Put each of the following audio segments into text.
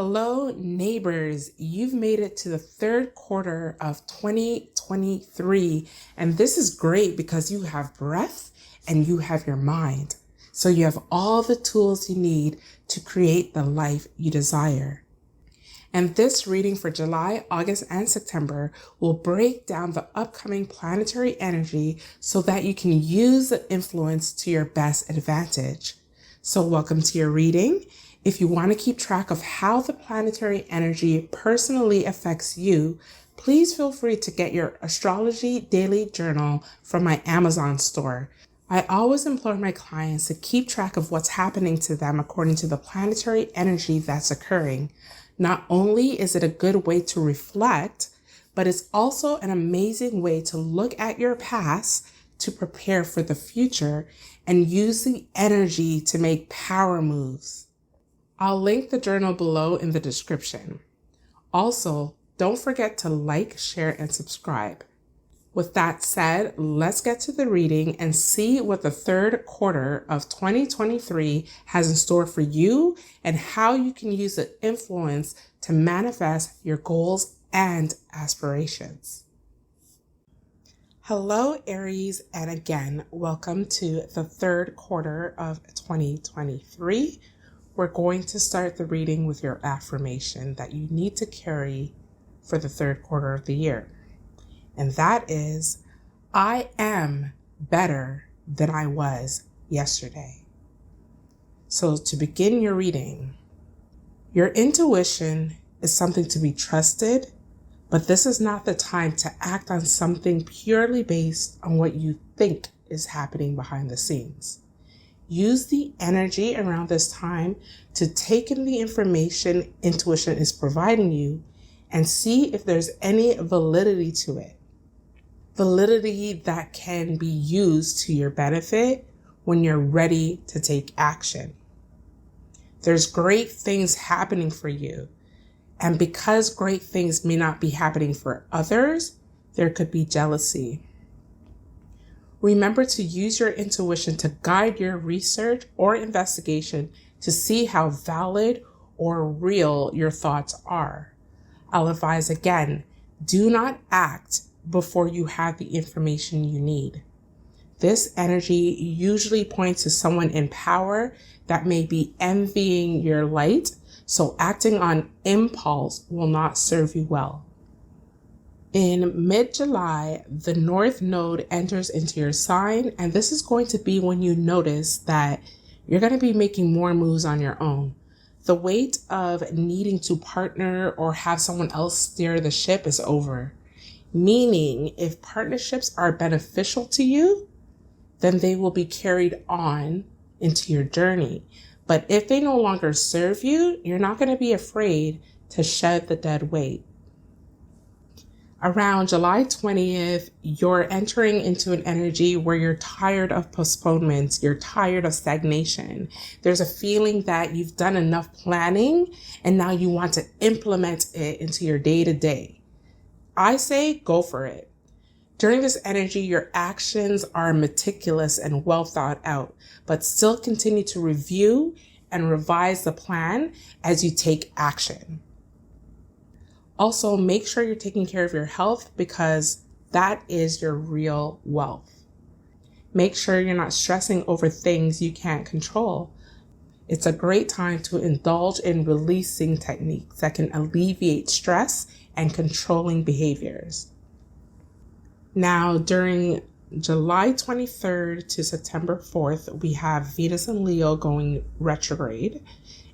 Hello, neighbors. You've made it to the third quarter of 2023. And this is great because you have breath and you have your mind. So you have all the tools you need to create the life you desire. And this reading for July, August, and September will break down the upcoming planetary energy so that you can use the influence to your best advantage. So welcome to your reading. If you want to keep track of how the planetary energy personally affects you, please feel free to get your Astrology Daily Journal from my Amazon store. I always implore my clients to keep track of what's happening to them according to the planetary energy that's occurring. Not only is it a good way to reflect, but it's also an amazing way to look at your past to prepare for the future and use the energy to make power moves. I'll link the journal below in the description. Also, don't forget to like, share, and subscribe. With that said, let's get to the reading and see what the third quarter of 2023 has in store for you and how you can use the influence to manifest your goals and aspirations. Hello, Aries, and again, welcome to the third quarter of 2023. We're going to start the reading with your affirmation that you need to carry for the third quarter of the year. And that is, I am better than I was yesterday. So to begin your reading, your intuition is something to be trusted, but this is not the time to act on something purely based on what you think is happening behind the scenes. Use the energy around this time to take in the information intuition is providing you and see if there's any validity to it. Validity that can be used to your benefit when you're ready to take action. There's great things happening for you. And because great things may not be happening for others, there could be jealousy. Remember to use your intuition to guide your research or investigation to see how valid or real your thoughts are. I'll advise again, do not act before you have the information you need. This energy usually points to someone in power that may be envying your light, so acting on impulse will not serve you well. In mid-July, the North Node enters into your sign, and this is going to be when you notice that you're going to be making more moves on your own. The weight of needing to partner or have someone else steer the ship is over. Meaning, if partnerships are beneficial to you, then they will be carried on into your journey. But if they no longer serve you, you're not going to be afraid to shed the dead weight. Around July 20th, you're entering into an energy where you're tired of postponements, you're tired of stagnation. There's a feeling that you've done enough planning and now you want to implement it into your day-to-day. I say go for it. During this energy, your actions are meticulous and well thought out, but still continue to review and revise the plan as you take action. Also, make sure you're taking care of your health because that is your real wealth. Make sure you're not stressing over things you can't control. It's a great time to indulge in releasing techniques that can alleviate stress and controlling behaviors. Now, during July 23rd to September 4th, we have Venus and Leo going retrograde.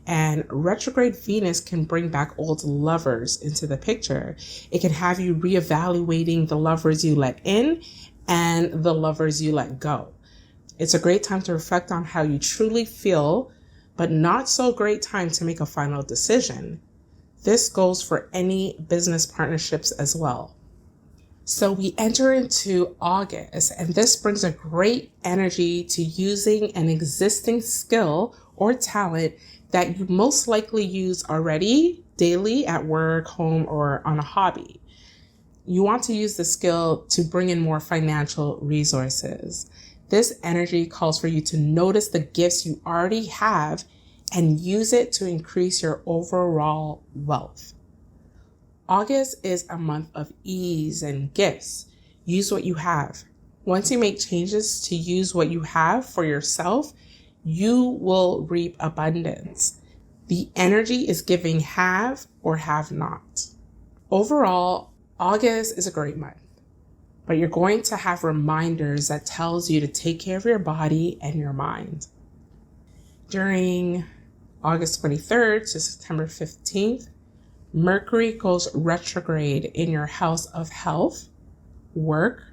And retrograde Venus can bring back old lovers into the picture. It can have you reevaluating the lovers you let in and the lovers you let go. It's a great time to reflect on how you truly feel, but not so great time to make a final decision. This goes for any business partnerships as well. So we enter into August, and this brings a great energy to using an existing skill or talent that you most likely use already daily at work, home, or on a hobby. You want to use the skill to bring in more financial resources. This energy calls for you to notice the gifts you already have and use it to increase your overall wealth. August is a month of ease and gifts. Use what you have. Once you make changes to use what you have for yourself, you will reap abundance. The energy is giving have or have not. Overall, August is a great month, but you're going to have reminders that tells you to take care of your body and your mind. During August 23rd to September 15th, Mercury goes retrograde in your house of health, work,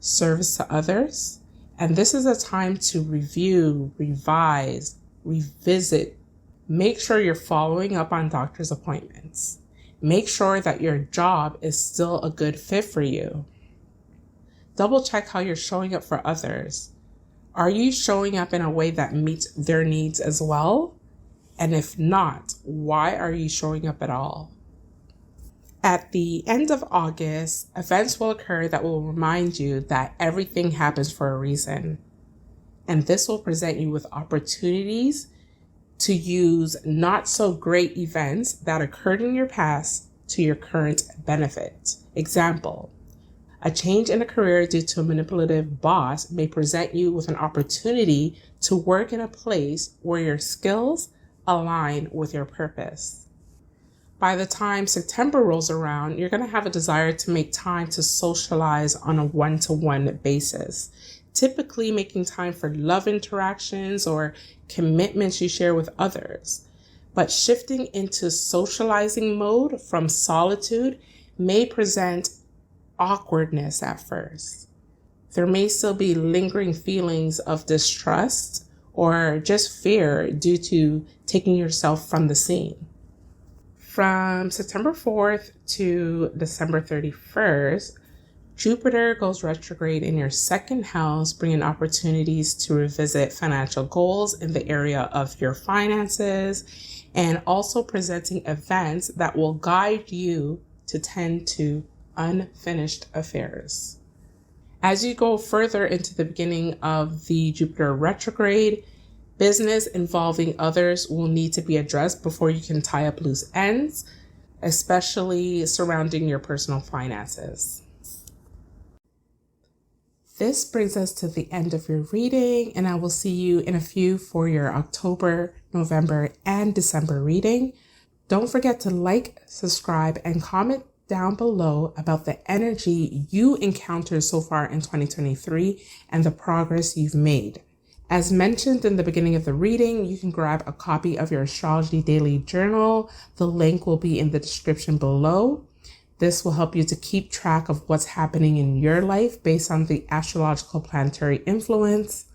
service to others, and this is a time to review, revise, revisit. Make sure you're following up on doctor's appointments. Make sure that your job is still a good fit for you. Double check how you're showing up for others. Are you showing up in a way that meets their needs as well? And if not, why are you showing up at all? At the end of August, events will occur that will remind you that everything happens for a reason. And this will present you with opportunities to use not so great events that occurred in your past to your current benefit. Example, a change in a career due to a manipulative boss may present you with an opportunity to work in a place where your skills align with your purpose. By the time September rolls around, you're going to have a desire to make time to socialize on a one-to-one basis, typically making time for love interactions or commitments you share with others. But shifting into socializing mode from solitude may present awkwardness at first. There may still be lingering feelings of distrust or just fear due to taking yourself from the scene. From September 4th to December 31st, Jupiter goes retrograde in your second house, bringing opportunities to revisit financial goals in the area of your finances, and also presenting events that will guide you to tend to unfinished affairs. As you go further into the beginning of the Jupiter retrograde, business involving others will need to be addressed before you can tie up loose ends, especially surrounding your personal finances. This brings us to the end of your reading, and I will see you in a few for your October, November, and December reading. Don't forget to like, subscribe, and comment down below about the energy you encountered so far in 2023 and the progress you've made. As mentioned in the beginning of the reading, you can grab a copy of your Astrology Daily Journal. The link will be in the description below. This will help you to keep track of what's happening in your life based on the astrological planetary influence.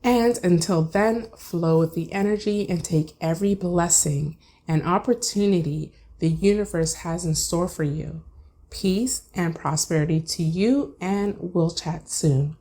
And until then, flow with the energy and take every blessing and opportunity the universe has in store for you. Peace and prosperity to you, and we'll chat soon.